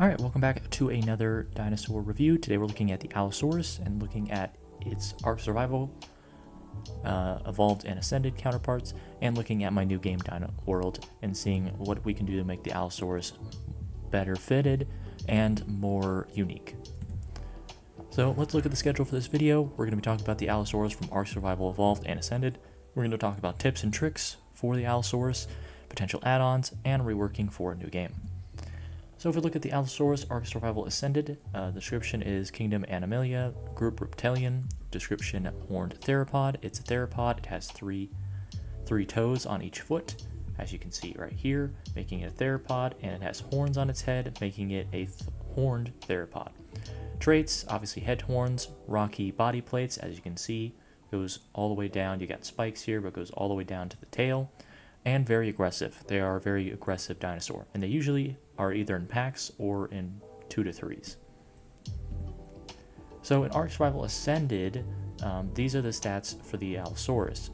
Alright, welcome back to another dinosaur review. Today we're looking at the Allosaurus and looking at its Ark Survival, Evolved and Ascended counterparts, and looking at my new game Dino World and seeing what we can do to make the Allosaurus better fitted and more unique. So let's look at the schedule for this video. We're going to be talking about the Allosaurus from Ark Survival Evolved and Ascended. We're going to talk about tips and tricks for the Allosaurus, potential add-ons, and reworking for a new game. So if we look at the Allosaurus Ark Survival Ascended, description is Kingdom Animalia, Group Reptilian, description Horned Theropod. It's a theropod. It has three toes on each foot, as you can see right here, making it a theropod, and it has horns on its head, making it a horned theropod. Traits, obviously head horns, rocky body plates, as you can see, goes all the way down. You got spikes here, but goes all the way down to the tail. And very aggressive. They are a very aggressive dinosaur, and they usually are either in packs or in 2 to 3s. So in Ark Survival Ascended, these are the stats for the Allosaurus.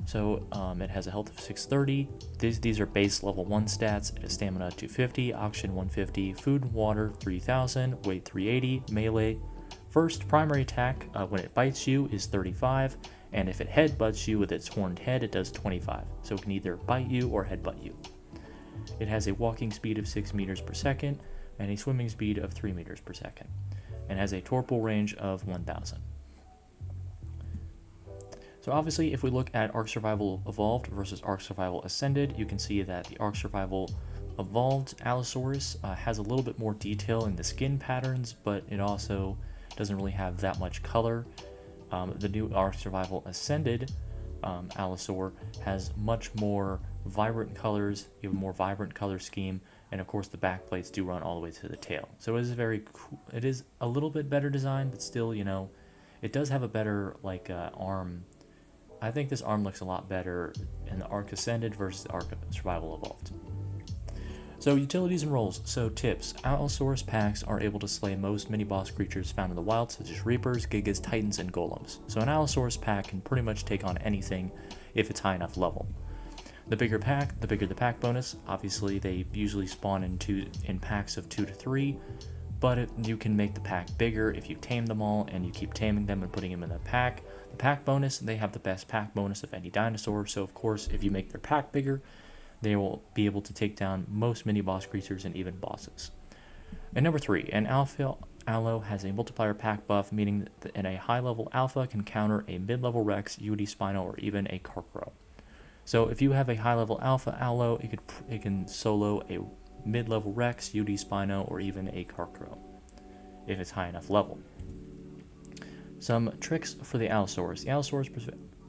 So it has a health of 630. These are base level 1 stats. It has stamina 250, oxygen 150, food and water 3000, weight 380, melee. First primary attack when it bites you is 35. And if it headbutts you with its horned head, it does 25. So it can either bite you or headbutt you. It has a walking speed of 6 meters per second and a swimming speed of 3 meters per second. And has a torpor range of 1000. So obviously, if we look at Ark Survival Evolved versus Ark Survival Ascended, you can see that the Ark Survival Evolved Allosaurus has a little bit more detail in the skin patterns, but it also doesn't really have that much color. The new Ark Survival Ascended Allosaur has much more vibrant colors, even more vibrant color scheme, and of course the back plates do run all the way to the tail. So it is very cool. It is a little bit better designed, but still, you know, it does have a better arm. I think this arm looks a lot better in the Ark Ascended versus the Ark Survival Evolved. So utilities and roles. So tips. Allosaurus packs are able to slay most mini-boss creatures found in the wild, such as Reapers, Gigas, Titans, and Golems. So an Allosaurus pack can pretty much take on anything if it's high enough level. The bigger the pack bonus. Obviously, they usually spawn in packs of 2 to 3, but you can make the pack bigger if you tame them all, and you keep taming them and putting them in the pack. The pack bonus, they have the best pack bonus of any dinosaur, so of course, if you make their pack bigger, they will be able to take down most mini-boss creatures and even bosses. And number 3, an Alpha Allo has a multiplier pack buff, meaning that in a high-level Alpha can counter a mid-level Rex, UD Spino, or even a Carcro. So if you have a high-level Alpha Allo, it can solo a mid-level Rex, UD Spino, or even a Carcro, if it's high enough level. Some tricks for the Allosaurus. The Allosaurus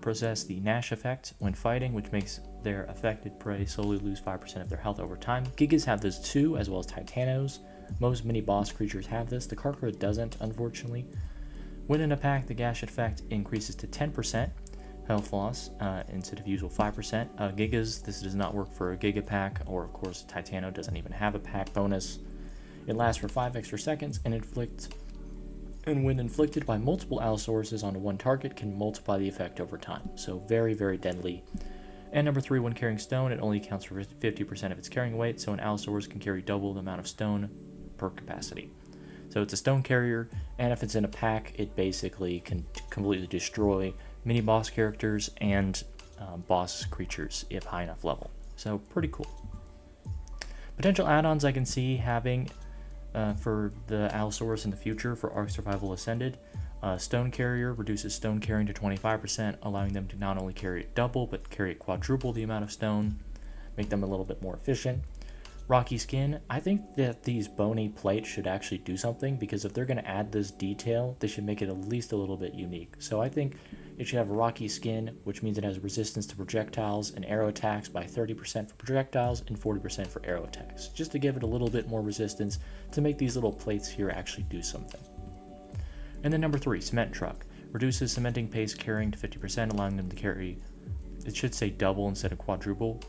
possess the Nash effect when fighting, which makes their affected prey slowly lose 5% of their health over time. Gigas have this too, as well as Titanos. Most mini-boss creatures have this. The Carcro doesn't, unfortunately. When in a pack, the Gash effect increases to 10% health loss instead of usual 5%. Gigas, this does not work for a Giga pack, or of course Titano doesn't even have a pack bonus. It lasts for 5 extra seconds and when inflicted by multiple Allosauruses onto one target, can multiply the effect over time. So very, very deadly. And number 3, when carrying stone, it only accounts for 50% of its carrying weight, so an Allosaurus can carry double the amount of stone per capacity. So it's a stone carrier, and if it's in a pack, it basically can completely destroy mini-boss characters and boss creatures if high enough level. So pretty cool. Potential add-ons I can see having for the Allosaurus in the future for Ark Survival Ascended. Stone Carrier reduces stone carrying to 25%, allowing them to not only carry it double, but carry it quadruple the amount of stone, make them a little bit more efficient. Rocky Skin, I think that these bony plates should actually do something, because if they're going to add this detail, they should make it at least a little bit unique. So I think it should have rocky skin, which means it has resistance to projectiles and arrow attacks by 30% for projectiles and 40% for arrow attacks, just to give it a little bit more resistance to make these little plates here actually do something. And then number 3, Cement Truck. Reduces cementing paste carrying to 50%, allowing them to carry, it should say double instead of quadruple,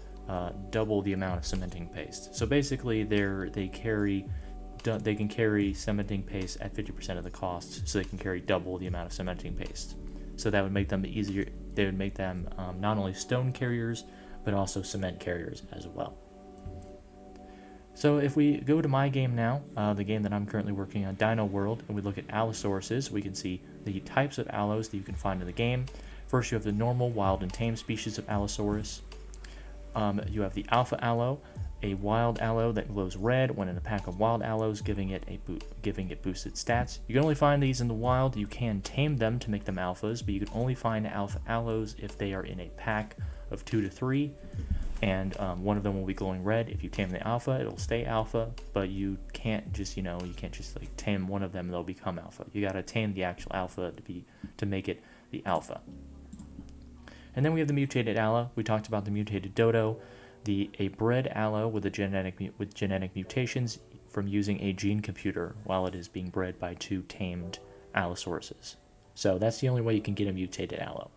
double the amount of cementing paste. So basically they can carry cementing paste at 50% of the cost, so they can carry double the amount of cementing paste. So that would make them easier. They would make them not only stone carriers, but also cement carriers as well. So if we go to my game now, the game that I'm currently working on, Dino World, and we look at Allosauruses, we can see the types of allos that you can find in the game. First, you have the normal, wild, and tame species of Allosaurus. You have the Alpha Allo, a wild allo that glows red when in a pack of wild allos, giving it boosted stats. You can only find these in the wild. You can tame them to make them alphas, but you can only find Alpha Allos if they are in a pack of 2 to 3. And one of them will be glowing red. If you tame the alpha, it'll stay alpha, but you can't just, like tame one of them, they'll become alpha. You gotta tame the actual alpha to make it the alpha. And then we have the mutated allo. We talked about the mutated dodo, a bred allo with genetic mutations from using a gene computer while it is being bred by 2 tamed Allosauruses. So that's the only way you can get a mutated allo.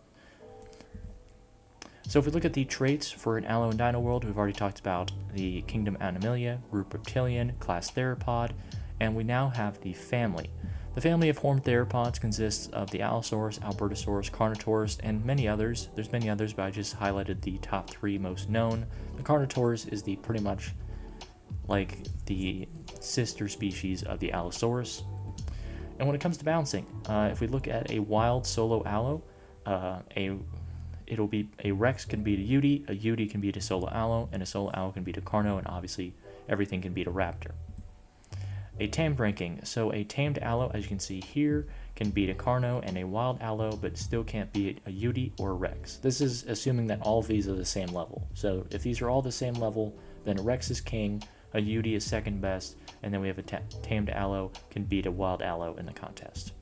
So if we look at the traits for an allo in Dino World, we've already talked about the kingdom Animalia, group Reptilian, class Theropod, and we now have the family. The family of horned theropods consists of the Allosaurus, Albertosaurus, Carnotaurus, and many others. There's many others, but I just highlighted the top 3 most known. The Carnotaurus is the pretty much like the sister species of the Allosaurus. And when it comes to bouncing, if we look at a wild solo allo, it'll be a Rex can beat a Yeti can beat a solo allo, and a solo allo can beat a Carno, and obviously everything can beat a Raptor. A tamed ranking, so a tamed allo, as you can see here, can beat a Carno and a wild allo, but still can't beat a Yeti or a Rex. This is assuming that all of these are the same level. So if these are all the same level, then a Rex is king, a Yeti is second best, and then we have a tamed allo can beat a wild allo in the contest.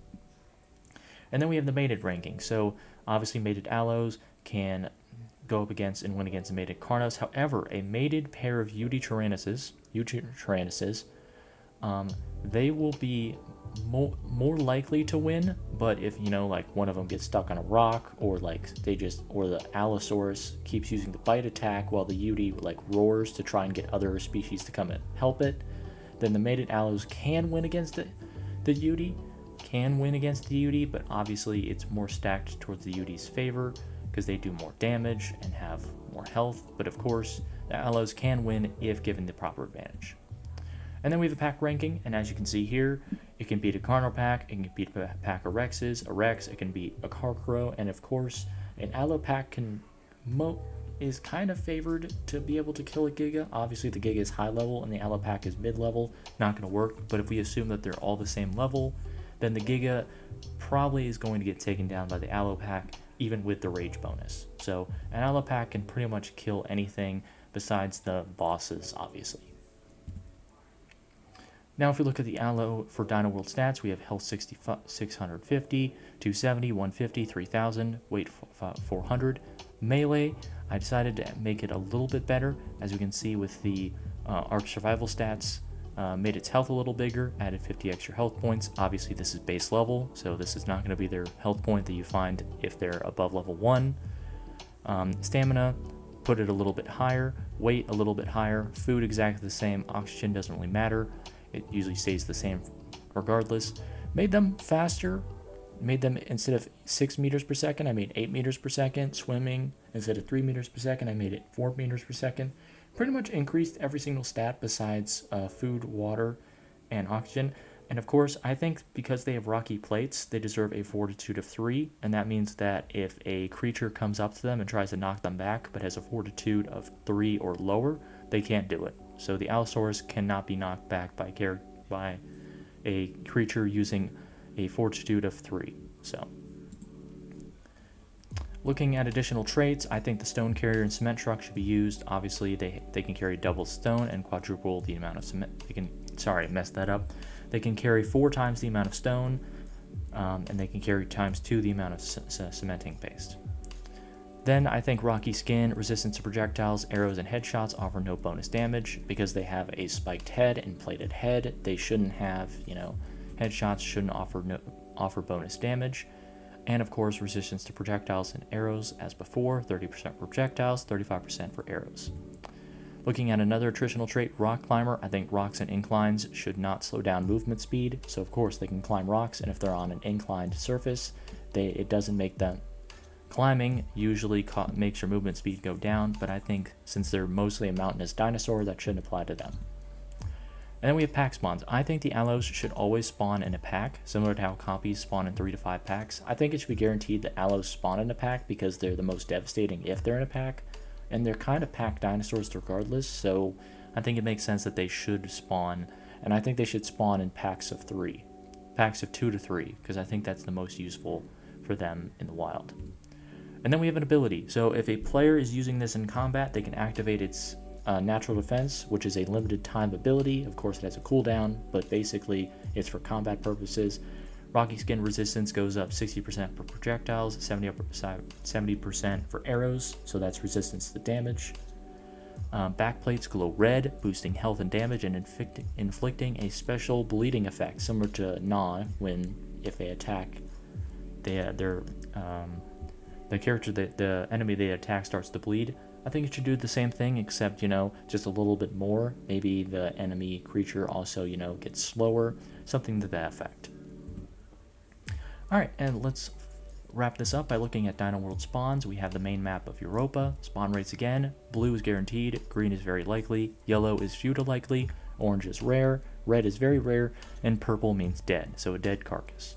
And then we have the mated ranking. So obviously mated allos can go up against and win against a mated Carnos. However, a mated pair of Tyrannuses, they will be more likely to win, but if like one of them gets stuck on a rock, or the Allosaurus keeps using the bite attack while the Yeti roars to try and get other species to come and help it, then the mated allos can win against the Yeti, but obviously it's more stacked towards the Yeti's favor because they do more damage and have more health, but of course the allos can win if given the proper advantage. And then we have a pack ranking, and as you can see here, it can beat a Carno pack, it can beat a pack of Rexes, a Rex, it can beat a Carcro, and of course, an Allo pack is kind of favored to be able to kill a Giga. Obviously, the Giga is high level, and the Allo pack is mid level, not going to work, but if we assume that they're all the same level, then the Giga probably is going to get taken down by the Allo pack, even with the Rage bonus. So, an Allo pack can pretty much kill anything besides the bosses, obviously. Now if we look at the allo for Dino World stats, we have health 650, 270, 150, 3000, weight 400. Melee, I decided to make it a little bit better, as you can see with the Ark Survival stats, made its health a little bigger, added 50 extra health points. Obviously this is base level, so this is not going to be their health point that you find if they're above level 1. Stamina, put it a little bit higher, weight a little bit higher, food exactly the same, oxygen doesn't really matter. It usually stays the same regardless. Made them faster. Made them, instead of 6 meters per second, I made 8 meters per second. Swimming, instead of 3 meters per second, I made it 4 meters per second. Pretty much increased every single stat besides food, water, and oxygen. And of course, I think because they have rocky plates, they deserve a fortitude of 3. And that means that if a creature comes up to them and tries to knock them back, but has a fortitude of 3 or lower, they can't do it. So the Allosaurus cannot be knocked back by a creature using a fortitude of 3. So, looking at additional traits, I think the stone carrier and cement truck should be used. Obviously, they can carry double stone and quadruple the amount of cement. They can carry 4 times the amount of stone, and they can carry times 2 the amount of cementing paste. Then I think Rocky Skin, resistance to projectiles, arrows, and headshots offer no bonus damage because they have a spiked head and plated head. They shouldn't have, headshots shouldn't offer bonus damage. And of course, resistance to projectiles and arrows as before, 30% for projectiles, 35% for arrows. Looking at another attritional trait, Rock Climber, I think rocks and inclines should not slow down movement speed. So of course they can climb rocks, and if they're on an inclined surface, it doesn't make them. Climbing usually makes your movement speed go down, but I think since they're mostly a mountainous dinosaur, that shouldn't apply to them. And then we have pack spawns. I think the Allos should always spawn in a pack, similar to how copies spawn in 3 to 5 packs. I think it should be guaranteed that Allos spawn in a pack because they're the most devastating if they're in a pack. And they're kind of pack dinosaurs regardless, so I think it makes sense that they should spawn. And I think they should spawn in packs of 3. Packs of 2 to 3, because I think that's the most useful for them in the wild. And then we have an ability. So if a player is using this in combat, they can activate its natural defense, which is a limited time ability. Of course, it has a cooldown, but basically it's for combat purposes. Rocky skin resistance goes up 60% for projectiles, 70% for arrows, so that's resistance to damage. Backplates glow red, boosting health and damage and inflicting a special bleeding effect, similar to Gnaw, when if they attack, the enemy they attack starts to bleed. I think it should do the same thing, except, just a little bit more. Maybe the enemy creature also, gets slower, something to that effect. Alright, and let's wrap this up by looking at Dino World spawns. We have the main map of Europa. Spawn rates again. Blue is guaranteed, green is very likely, yellow is few to likely, orange is rare, red is very rare, and purple means dead, so a dead carcass.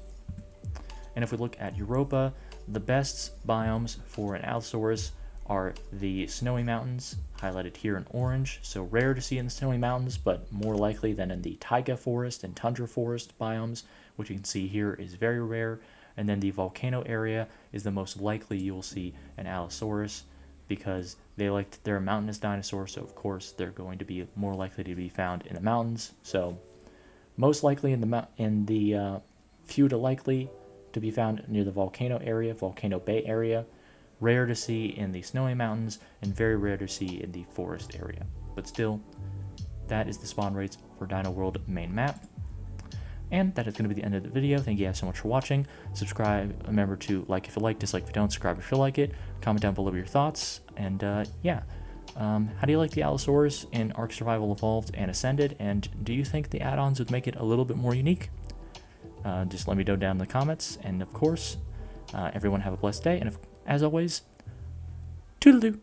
And if we look at Europa, the best biomes for an Allosaurus are the snowy mountains, highlighted here in orange, so rare to see in the snowy mountains, but more likely than in the taiga forest and tundra forest biomes, which you can see here is very rare. And then the volcano area is the most likely you will see an Allosaurus, because they're a mountainous dinosaur, so of course they're going to be more likely to be found in the mountains. So most likely in the few to likely to be found near the volcano area, Volcano Bay area, rare to see in the snowy mountains, and very rare to see in the forest area. But still, that is the spawn rates for Dino World main map. And that is going to be the end of the video. Thank you guys so much for watching. Subscribe. Remember to like if you like, dislike if you don't, subscribe if you like it. Comment down below your thoughts. And yeah, how do you like the Allosaurus in Ark Survival Evolved and Ascended? And do you think the add-ons would make it a little bit more unique? Just let me know down in the comments. And of course, everyone have a blessed day. And as always, toodaloo.